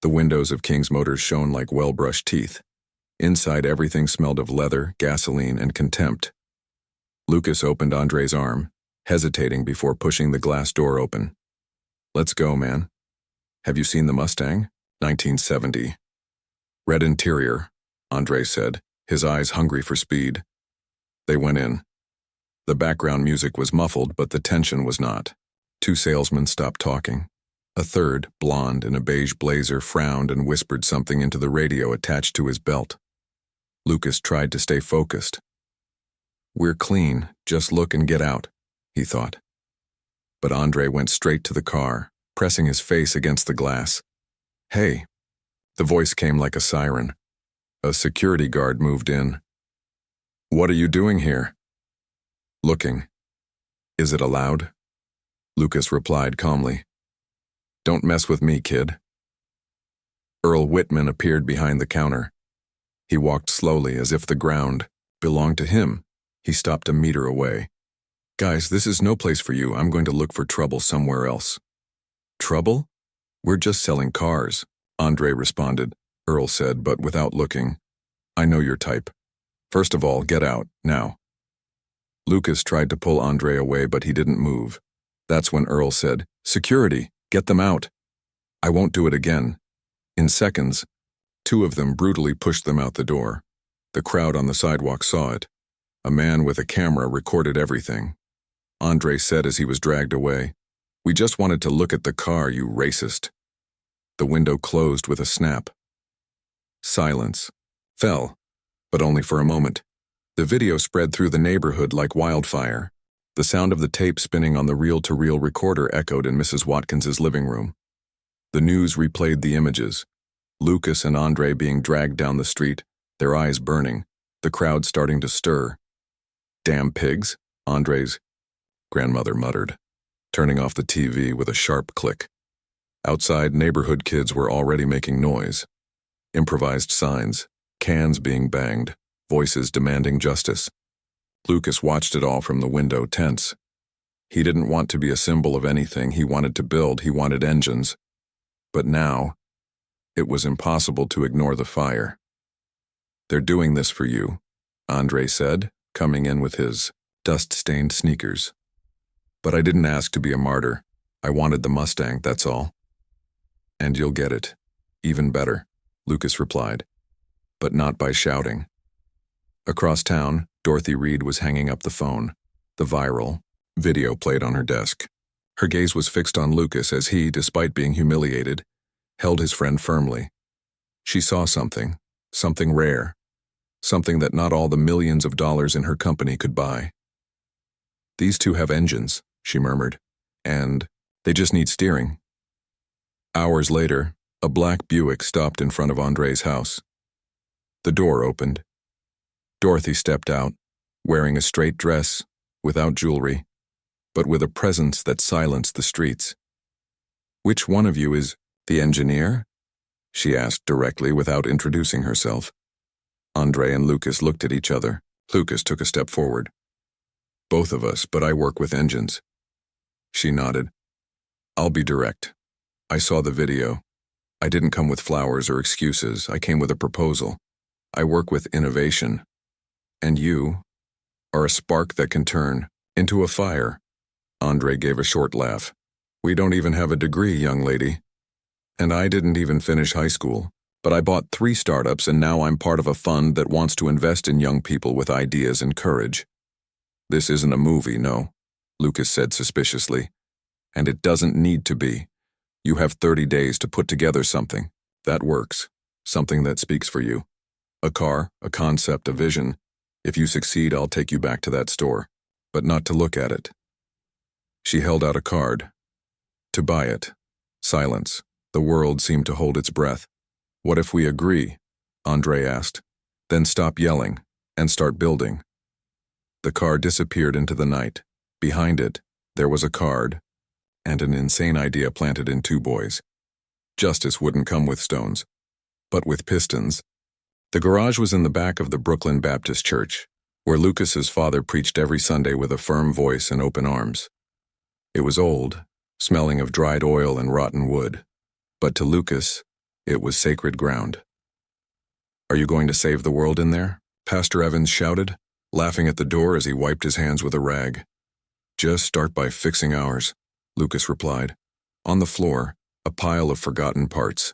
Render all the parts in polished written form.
The windows of King's Motors shone like well-brushed teeth. Inside, everything smelled of leather, gasoline, and contempt. Lucas opened Andre's arm, hesitating before pushing the glass door open. "Let's go, man. Have you seen the Mustang? 1970. Red interior," Andre said, his eyes hungry for speed. They went in. The background music was muffled, but the tension was not. Two salesmen stopped talking. A third, blonde in a beige blazer, frowned and whispered something into the radio attached to his belt. Lucas tried to stay focused. "We're clean, just look and get out," he thought. But Andre went straight to the car, pressing his face against the glass. "Hey." The voice came like a siren. A security guard moved in. "What are you doing here?" "Looking." "Is it allowed?" Lucas replied calmly. "Don't mess with me, kid." Earl Whitman appeared behind the counter. He walked slowly as if the ground belonged to him. He stopped a meter away. "Guys, this is no place for you. I'm going to look for trouble somewhere else." "Trouble? We're just selling cars," Andre responded. Earl said, but without looking. "I know your type. First of all, get out, now." Lucas tried to pull Andre away, but he didn't move. That's when Earl said, "Security, get them out." "I won't do it again." In seconds, two of them brutally pushed them out the door. The crowd on the sidewalk saw it. A man with a camera recorded everything. Andre said as he was dragged away, "We just wanted to look at the car, you racist." The window closed with a snap. Silence fell, but only for a moment. The video spread through the neighborhood like wildfire. The sound of the tape spinning on the reel-to-reel recorder echoed in Mrs. Watkins's living room. The news replayed the images. Lucas and Andre being dragged down the street, their eyes burning, the crowd starting to stir. "Damn pigs," Andre's grandmother muttered, turning off the TV with a sharp click. Outside, neighborhood kids were already making noise. Improvised signs, cans being banged, voices demanding justice. Lucas watched it all from the window, tense. He didn't want to be a symbol of anything. He wanted to build, he wanted engines. But now, it was impossible to ignore the fire. "They're doing this for you," Andre said, coming in with his dust-stained sneakers. "But I didn't ask to be a martyr. I wanted the Mustang, that's all." "And you'll get it. Even better," Lucas replied. "But not by shouting." Across town, Dorothy Reed was hanging up the phone. The viral video played on her desk. Her gaze was fixed on Lucas as he, despite being humiliated, held his friend firmly. She saw something rare, something that not all the millions of dollars in her company could buy. "These two have engines," she murmured, "and they just need steering." Hours later, a black Buick stopped in front of Andre's house. The door opened. Dorothy stepped out, wearing a straight dress, without jewelry, but with a presence that silenced the streets. "Which one of you is the engineer?" she asked directly without introducing herself. Andre and Lucas looked at each other. Lucas took a step forward. "Both of us, but I work with engines." She nodded. "I'll be direct. I saw the video. I didn't come with flowers or excuses. I came with a proposal. I work with innovation. And you are a spark that can turn into a fire." Andre gave a short laugh. "We don't even have a degree, young lady. And I didn't even finish high school, but I bought 3 startups and now I'm part of a fund that wants to invest in young people with ideas and courage." "This isn't a movie, no," Lucas said suspiciously. "And it doesn't need to be. You have 30 days to put together something that works, something that speaks for you. A car, a concept, a vision. If you succeed, I'll take you back to that store, but not to look at it." She held out a card. "To buy it." Silence. The world seemed to hold its breath. "What if we agree?" Andre asked. "Then stop yelling and start building." The car disappeared into the night. Behind it, there was a card and an insane idea planted in 2 boys. Justice wouldn't come with stones, but with pistons. The garage was in the back of the Brooklyn Baptist Church, where Lucas's father preached every Sunday with a firm voice and open arms. It was old, smelling of dried oil and rotten wood, but to Lucas, It was sacred ground. "Are you going to save the world in there?" Pastor Evans shouted, laughing at the door as he wiped his hands with a rag. "Just start by fixing ours," Lucas replied. On the floor, a pile of forgotten parts.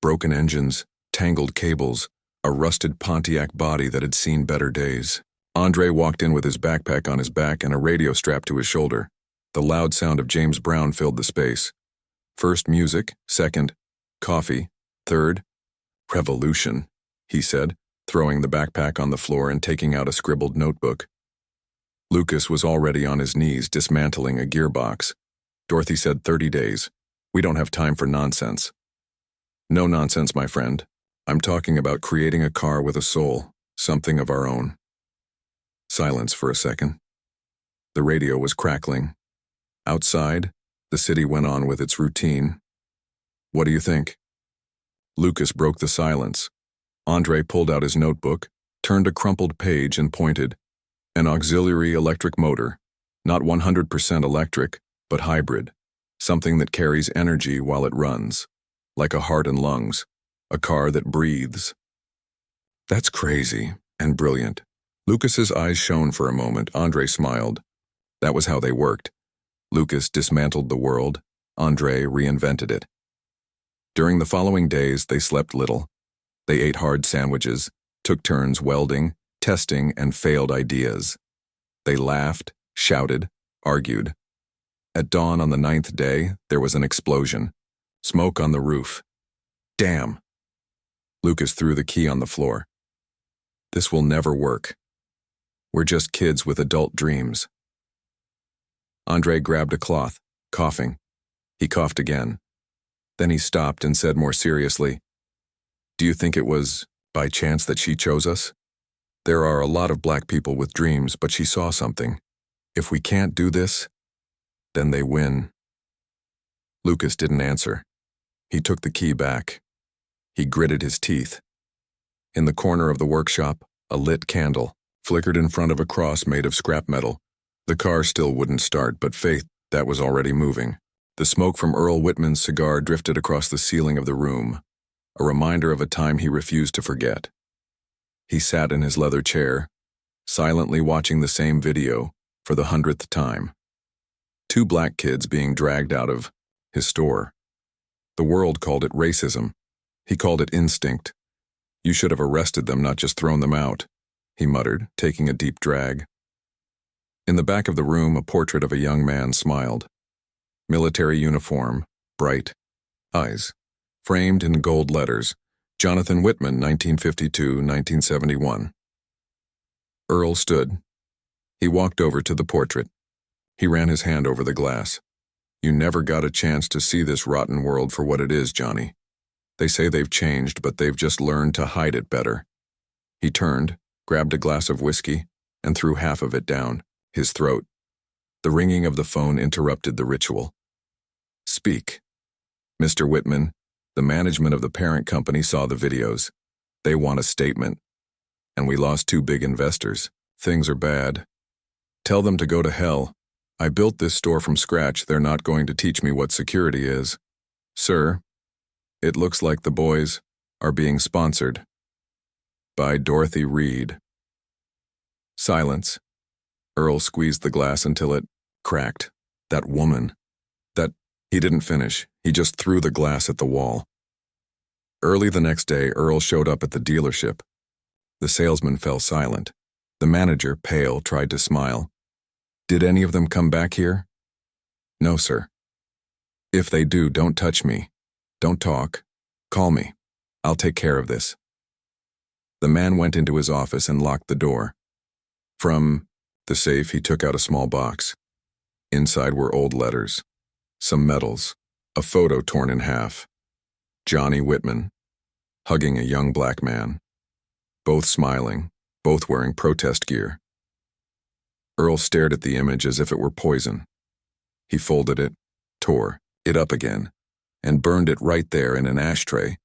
Broken engines, tangled cables, a rusted Pontiac body that had seen better days. Andre walked in with his backpack on his back and a radio strapped to his shoulder. The loud sound of James Brown filled the space. First music, second, coffee, third, revolution, he said, throwing the backpack on the floor and taking out a scribbled notebook. Lucas was already on his knees dismantling a gearbox. Dorothy said 30 days. "We don't have time for nonsense." "No nonsense, my friend. I'm talking about creating a car with a soul, something of our own." Silence for a second. The radio was crackling. Outside, the city went on with its routine. "What do you think?" Lucas broke the silence. Andre pulled out his notebook, turned a crumpled page and pointed. "An auxiliary electric motor, not 100% electric, but hybrid. Something that carries energy while it runs, like a heart and lungs, a car that breathes." "That's crazy and brilliant." Lucas's eyes shone for a moment. Andre smiled. That was how they worked. Lucas dismantled the world. Andre reinvented it. During the following days, they slept little. They ate hard sandwiches, took turns welding, testing, and failed ideas. They laughed, shouted, argued. At dawn on the 9th day, there was an explosion. Smoke on the roof. "Damn!" Lucas threw the key on the floor. "This will never work. We're just kids with adult dreams." Andre grabbed a cloth, coughing. He coughed again. Then he stopped and said more seriously, "Do you think it was by chance that she chose us? There are a lot of black people with dreams, but she saw something. If we can't do this, then they win." Lucas didn't answer. He took the key back. He gritted his teeth. In the corner of the workshop, a lit candle flickered in front of a cross made of scrap metal. The car still wouldn't start, but faith, that was already moving. The smoke from Earl Whitman's cigar drifted across the ceiling of the room, a reminder of a time he refused to forget. He sat in his leather chair, silently watching the same video for the 100th time. 2 black kids being dragged out of his store. The world called it racism. He called it instinct. "You should have arrested them, not just thrown them out," he muttered, taking a deep drag. In the back of the room, a portrait of a young man smiled. Military uniform, bright eyes, framed in gold letters, Jonathan Whitman, 1952-1971. Earl stood. He walked over to the portrait. He ran his hand over the glass. "You never got a chance to see this rotten world for what it is, Johnny. They say they've changed, but they've just learned to hide it better." He turned, grabbed a glass of whiskey, and threw half of it down his throat. The ringing of the phone interrupted the ritual. "Speak." "Mr. Whitman, the management of the parent company saw the videos. They want a statement. And we lost 2 big investors. Things are bad. Tell them to go to hell. I built this store from scratch. They're not going to teach me what security is. Sir, it looks like the boys are being sponsored by Dorothy Reed." Silence. Earl squeezed the glass until it cracked. That woman. He didn't finish. He just threw the glass at the wall. Early the next day, Earl showed up at the dealership. The salesman fell silent. The manager, pale, tried to smile. "Did any of them come back here?" "No, sir." "If they do, don't touch me. Don't talk. Call me. I'll take care of this." The man went into his office and locked the door. From the safe, he took out a small box. Inside were old letters, some medals, a photo torn in half. Johnny Whitman, hugging a young black man. Both smiling, both wearing protest gear. Earl stared at the image as if it were poison. He folded it, tore it up again, and burned it right there in an ashtray.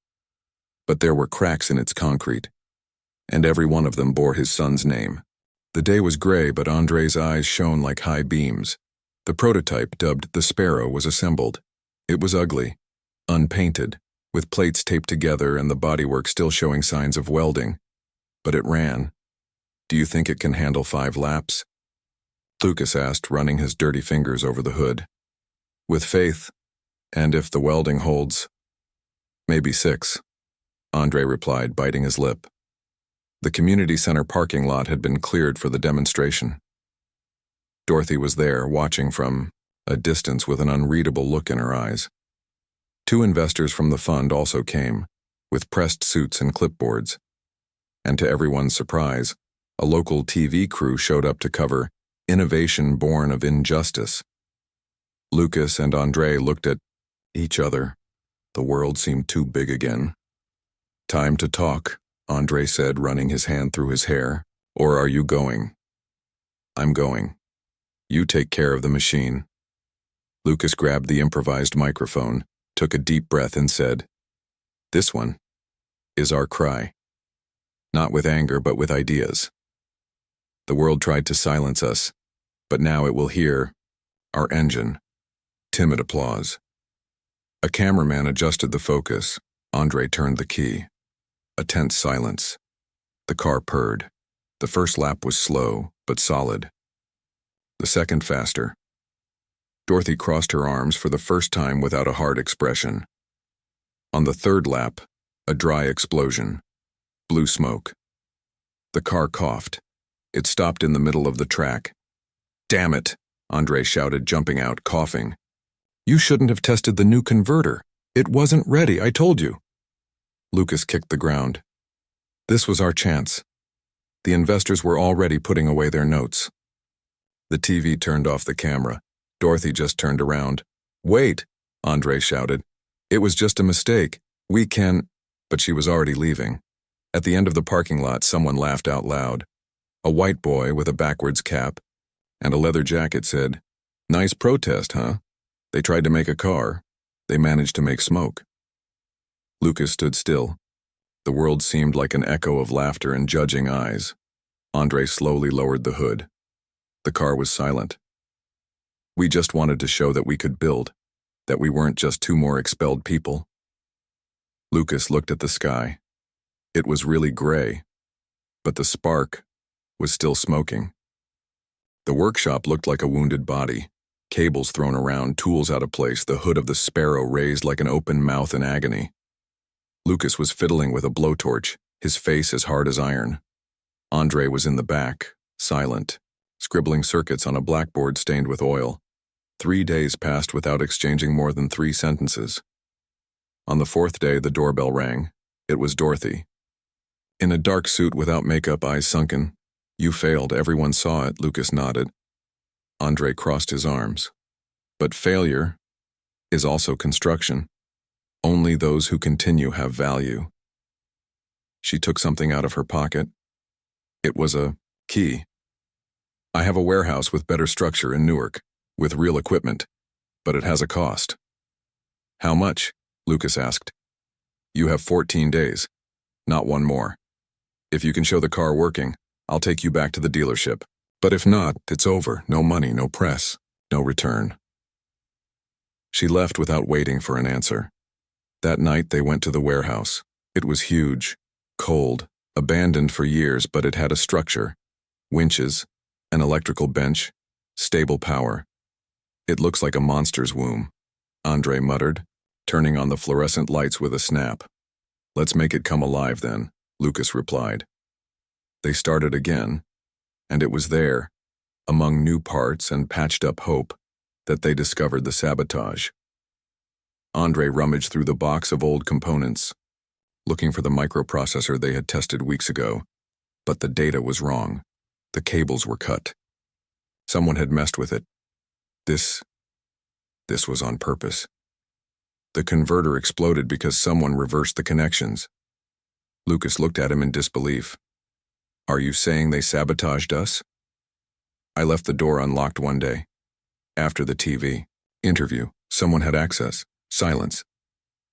But there were cracks in its concrete, and every one of them bore his son's name. The day was gray, but Andre's eyes shone like high beams. The prototype, dubbed the Sparrow, was assembled. It was ugly, unpainted, with plates taped together and the bodywork still showing signs of welding. But it ran. Do you think it can handle 5 laps? Lucas asked, running his dirty fingers over the hood. With faith, and if the welding holds, maybe 6, Andre replied, biting his lip. The community center parking lot had been cleared for the demonstration. Dorothy was there, watching from a distance with an unreadable look in her eyes. 2 investors from the fund also came, with pressed suits and clipboards. And to everyone's surprise, a local TV crew showed up to cover Innovation Born of Injustice. Lucas and Andre looked at each other. The world seemed too big again. Time to talk, Andre said, running his hand through his hair. Or are you going? I'm going. You take care of the machine. Lucas grabbed the improvised microphone, took a deep breath and said, This one is our cry. Not with anger, but with ideas. The world tried to silence us, but now it will hear our engine. Timid applause. A cameraman adjusted the focus. Andre turned the key. A tense silence. The car purred. The first lap was slow, but solid. The second faster. Dorothy crossed her arms for the first time without a hard expression. On the third lap, a dry explosion. Blue smoke. The car coughed. It stopped in the middle of the track. Damn it, Andre shouted, jumping out, coughing. You shouldn't have tested the new converter. It wasn't ready, I told you. Lucas kicked the ground. This was our chance. The investors were already putting away their notes. The TV turned off the camera. Dorothy just turned around. Wait, Andre shouted. It was just a mistake. We can... But she was already leaving. At the end of the parking lot, someone laughed out loud. A white boy with a backwards cap and a leather jacket said, Nice protest, huh? They tried to make a car. They managed to make smoke. Lucas stood still. The world seemed like an echo of laughter and judging eyes. Andre slowly lowered the hood. The car was silent. We just wanted to show that we could build, that we weren't just 2 more expelled people. Lucas looked at the sky. It was really gray, but the spark was still smoking. The workshop looked like a wounded body, cables thrown around, tools out of place, the hood of the Sparrow raised like an open mouth in agony. Lucas was fiddling with a blowtorch, his face as hard as iron. Andre was in the back, silent, scribbling circuits on a blackboard stained with oil. 3 days passed without exchanging more than 3 sentences. On the 4th day, the doorbell rang. It was Dorothy. In a dark suit without makeup, eyes sunken. You failed, everyone saw it, Lucas nodded. Andre crossed his arms. But failure is also construction. Only those who continue have value. She took something out of her pocket. It was a key. I have a warehouse with better structure in Newark, with real equipment, but it has a cost. How much? Lucas asked. You have 14 days, not 1 more. If you can show the car working, I'll take you back to the dealership. But if not, it's over. No money, no press, no return. She left without waiting for an answer. That night they went to the warehouse. It was huge, cold, abandoned for years, but it had a structure. Winches, an electrical bench, stable power. It looks like a monster's womb, Andre muttered, turning on the fluorescent lights with a snap. Let's make it come alive then, Lucas replied. They started again, and it was there, among new parts and patched up hope, that they discovered the sabotage. Andre rummaged through the box of old components, looking for the microprocessor they had tested weeks ago, but the data was wrong. The cables were cut. Someone had messed with it. This was on purpose. The converter exploded because someone reversed the connections. Lucas looked at him in disbelief. Are you saying they sabotaged us? I left the door unlocked one day. After the TV interview, someone had access. Silence.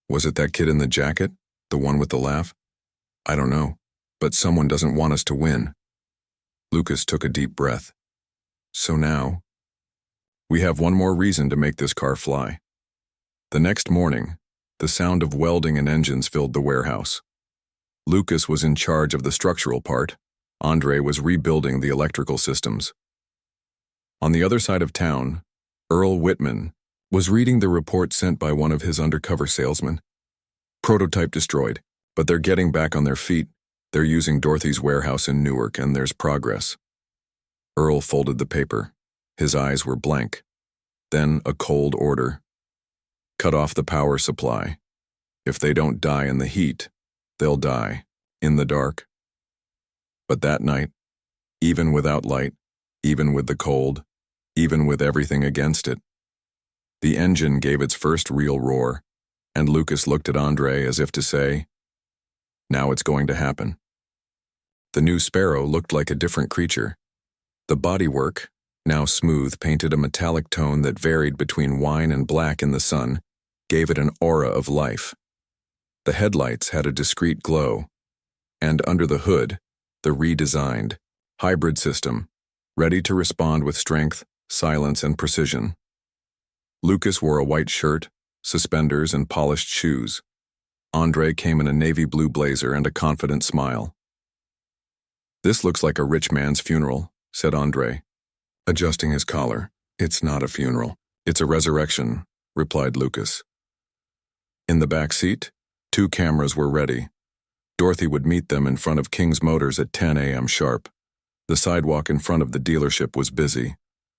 Was it that kid in the jacket? The one with the laugh? I don't know, but someone doesn't want us to win. Lucas took a deep breath. So now, we have one more reason to make this car fly. The next morning, The sound of welding and engines filled the warehouse. Lucas was in charge of the structural part. Andre was rebuilding the electrical systems. On the other side of town, Earl Whitman was reading the report sent by one of his undercover salesmen. Prototype destroyed, but they're getting back on their feet. They're using Dorothy's warehouse in Newark, and there's progress. Earl folded the paper. His eyes were blank. Then a cold order. Cut off the power supply. If they don't die in the heat, they'll die in the dark. But that night, even without light, even with the cold, even with everything against it, the engine gave its first real roar, and Lucas looked at Andre as if to say, "Now it's going to happen." The new Sparrow looked like a different creature. The bodywork, now smooth, painted a metallic tone that varied between wine and black in the sun, gave it an aura of life. The headlights had a discreet glow, and under the hood, the redesigned, hybrid system, ready to respond with strength, silence, and precision. Lucas wore a white shirt, suspenders, and polished shoes. Andre came in a navy blue blazer and a confident smile. "This looks like a rich man's funeral," said Andre, adjusting his collar. "It's not a funeral. It's a resurrection," replied Lucas. In the back seat, 2 cameras were ready. Dorothy would meet them in front of King's Motors at 10 a.m. sharp. The sidewalk in front of the dealership was busy.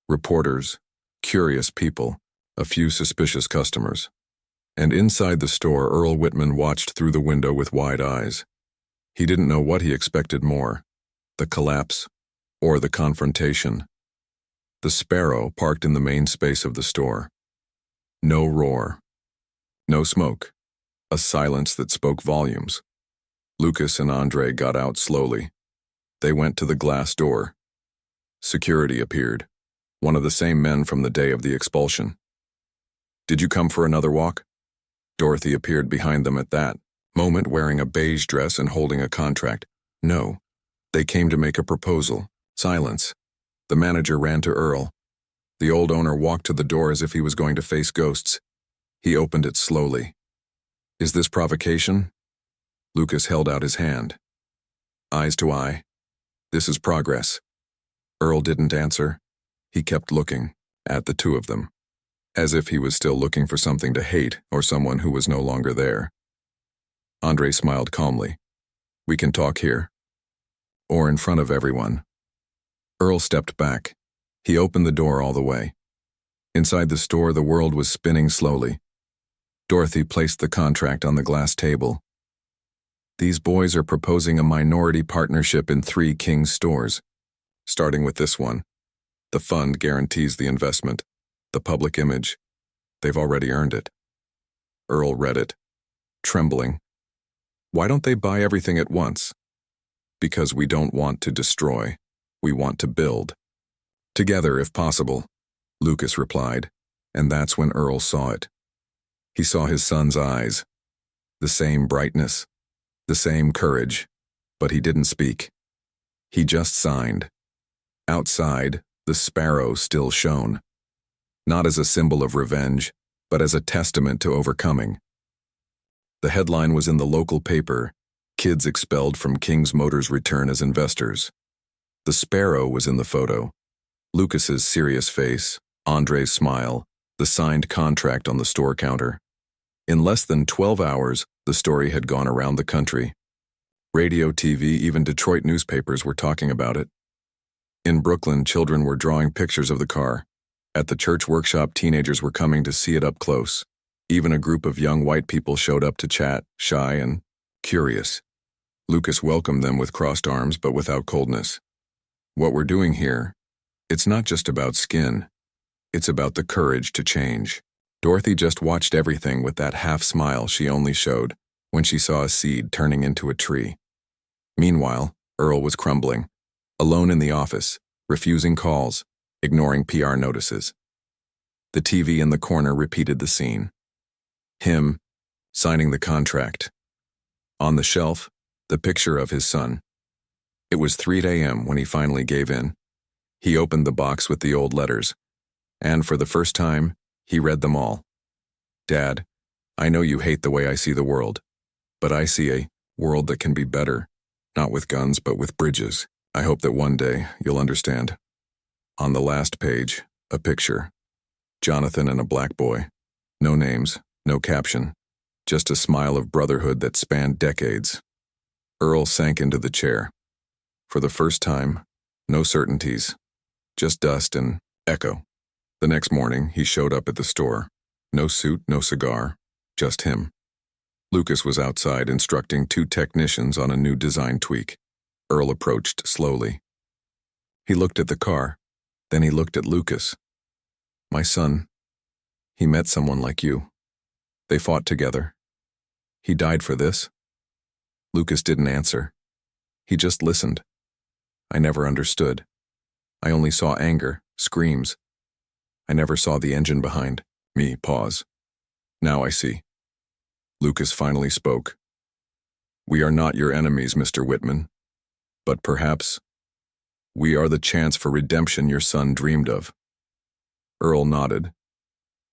Reporters, curious people, a few suspicious customers. And inside the store, Earl Whitman watched through the window with wide eyes. He didn't know what he expected more, the collapse or the confrontation. The Sparrow parked in the main space of the store. No roar. No smoke. A silence that spoke volumes. Lucas and Andre got out slowly. They went to the glass door. Security appeared, one of the same men from the day of the expulsion. "Did you come for another walk?" Dorothy appeared behind them at that moment, wearing a beige dress and holding a contract. "No. They came to make a proposal." Silence. The manager ran to Earl. The old owner walked to the door as if he was going to face ghosts. He opened it slowly. "Is this provocation?" Lucas held out his hand. Eyes to eye. "This is progress." Earl didn't answer. He kept looking at the 2 of them, as if he was still looking for something to hate or someone who was no longer there. Andre smiled calmly. "We can talk here. Or in front of everyone." Earl stepped back. He opened the door all the way. Inside the store, the world was spinning slowly. Dorothy placed the contract on the glass table. "These boys are proposing a minority partnership in 3 King's stores. Starting with this one. The fund guarantees the investment, the public image. They've already earned it." Earl read it, trembling. "Why don't they buy everything at once?" "Because we don't want to destroy. We want to build. Together, if possible," Lucas replied, and that's when Earl saw it. He saw his son's eyes. The same brightness, the same courage, but he didn't speak. He just signed. Outside, the Sparrow still shone. Not as a symbol of revenge, but as a testament to overcoming. The headline was in the local paper, "Kids expelled from King's Motors return as investors." The Sparrow was in the photo. Lucas's serious face, Andre's smile, the signed contract on the store counter. In less than 12 hours, the story had gone around the country. Radio, TV, even Detroit newspapers were talking about it. In Brooklyn, children were drawing pictures of the car. At the church workshop, teenagers were coming to see it up close. Even a group of young white people showed up to chat, shy and curious. Lucas welcomed them with crossed arms but without coldness. "What we're doing here, it's not just about skin. It's about the courage to change." Dorothy just watched everything with that half smile she only showed when she saw a seed turning into a tree. Meanwhile, Earl was crumbling, alone in the office, refusing calls, ignoring PR notices. The TV in the corner repeated the scene. Him, signing the contract. On the shelf, the picture of his son. It was 3 a.m. when he finally gave in. He opened the box with the old letters, and for the first time, he read them all. "Dad, I know you hate the way I see the world, but I see a world that can be better, not with guns but with bridges. I hope that one day you'll understand. On the last page, a picture. Jonathan and a black boy. No names, no caption. Just a smile of brotherhood that spanned decades. Earl sank into the chair. For the first time, no certainties. Just dust and echo. The next morning, he showed up at the store. No suit, no cigar. Just him. Lucas was outside instructing 2 technicians on a new design tweak. Earl approached slowly. He looked at the car. Then he looked at Lucas. My son, he met someone like you. They fought together. He died for this. Lucas didn't answer. He just listened. I never understood. I only saw anger, screams. I never saw the engine behind me. Pause. Now I see. Lucas finally spoke. We are not your enemies, Mr. Whitman. But perhaps we are the chance for redemption your son dreamed of. Earl nodded.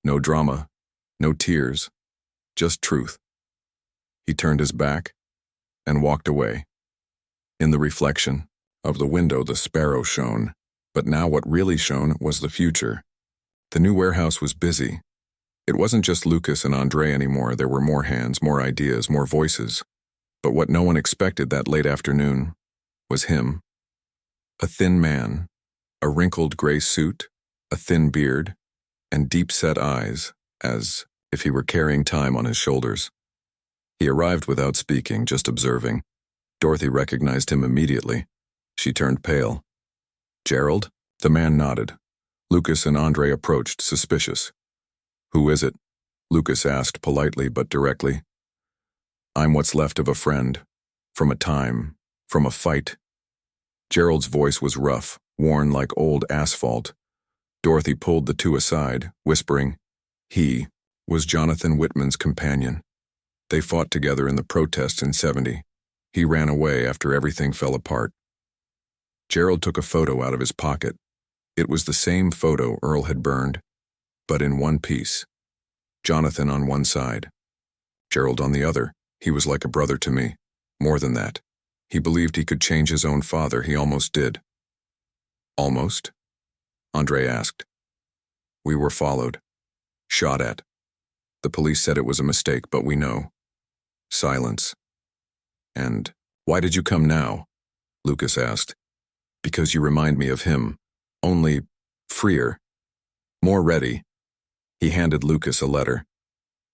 No drama, no tears, just truth. He turned his back and walked away. In the reflection of the window, the sparrow shone, but now what really shone was the future. The new warehouse was busy. It wasn't just Lucas and Andre anymore. There were more hands, more ideas, more voices. But what no one expected that late afternoon was him. A thin man, a wrinkled gray suit, a thin beard, and deep-set eyes, as if he were carrying time on his shoulders. He arrived without speaking, just observing. Dorothy recognized him immediately. She turned pale. Gerald? The man nodded. Lucas and Andre approached, suspicious. Who is it? Lucas asked politely but directly. I'm what's left of a friend. From a time. From a fight. Gerald's voice was rough, worn like old asphalt. Dorothy pulled the 2 aside, whispering, he was Jonathan Whitman's companion. They fought together in the protests in '70. He ran away after everything fell apart. Gerald took a photo out of his pocket. It was the same photo Earl had burned, but in one piece. Jonathan on one side. Gerald on the other. He was like a brother to me. More than that. He believed he could change his own father. He almost did. Almost? Andre asked. We were followed. Shot at. The police said it was a mistake, but we know. Silence. And, why did you come now? Lucas asked. Because you remind me of him. Only freer. More ready. He handed Lucas a letter.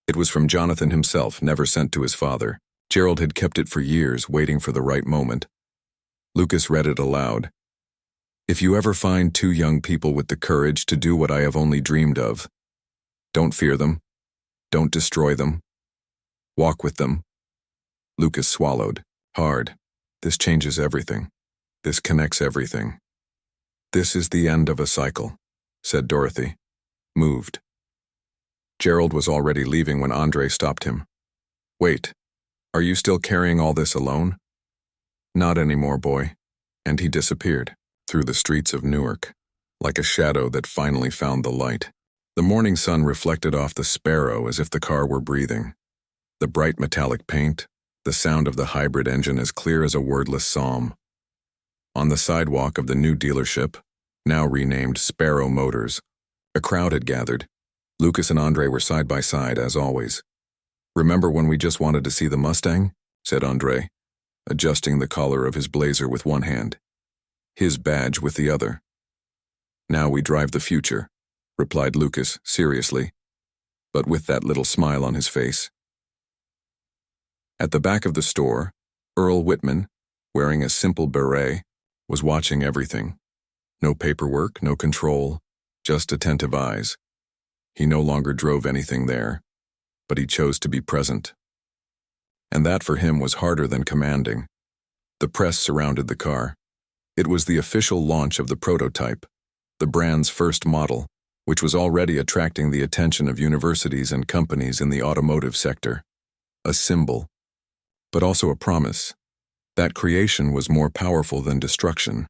It was from Jonathan himself, never sent to his father. Gerald had kept it for years, waiting for the right moment. Lucas read it aloud. If you ever find 2 young people with the courage to do what I have only dreamed of, don't fear them. Don't destroy them. Walk with them. Lucas swallowed. Hard. This changes everything. This connects everything. This is the end of a cycle, said Dorothy. Moved. Gerald was already leaving when Andre stopped him. Wait, are you still carrying all this alone? Not anymore, boy. And he disappeared through the streets of Newark, like a shadow that finally found the light. The morning sun reflected off the Sparrow as if the car were breathing. The bright metallic paint, the sound of the hybrid engine as clear as a wordless psalm. On the sidewalk of the new dealership, now renamed Sparrow Motors, a crowd had gathered. Lucas and Andre were side by side, as always. Remember when we just wanted to see the Mustang? Said Andre, adjusting the collar of his blazer with one hand, his badge with the other. Now we drive the future, replied Lucas seriously, but with that little smile on his face. At the back of the store, Earl Whitman, wearing a simple beret, was watching everything. No paperwork, no control, just attentive eyes. He no longer drove anything there, but he chose to be present. And that for him was harder than commanding. The press surrounded the car. It was the official launch of the prototype, the brand's first model, which was already attracting the attention of universities and companies in the automotive sector. A symbol, but also a promise. That creation was more powerful than destruction.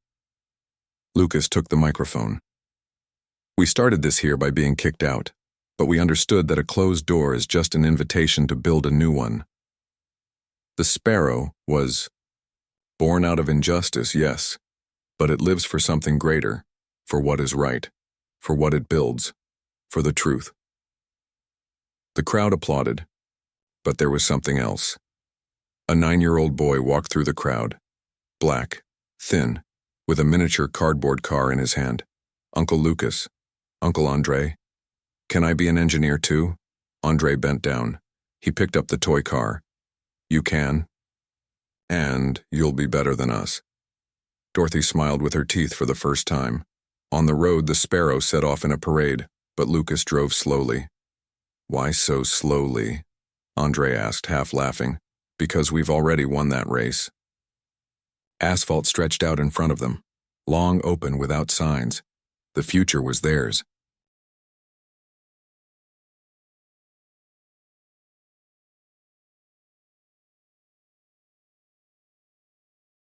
Lucas took the microphone. We started this here by being kicked out. but we understood that a closed door is just an invitation to build a new one. The sparrow was born out of injustice, yes, but it lives for something greater, for what is right, for what it builds, for the truth. The crowd applauded, but there was something else. A 9-year-old boy walked through the crowd, black, thin, with a miniature cardboard car in his hand. Uncle Lucas, Uncle Andre, can I be an engineer too? Andre bent down. He picked up the toy car. You can. And you'll be better than us. Dorothy smiled with her teeth for the first time. On the road, the sparrow set off in a parade, but Lucas drove slowly. Why so slowly? Andre asked, half laughing. Because we've already won that race. Asphalt stretched out in front of them, long open without signs. The future was theirs.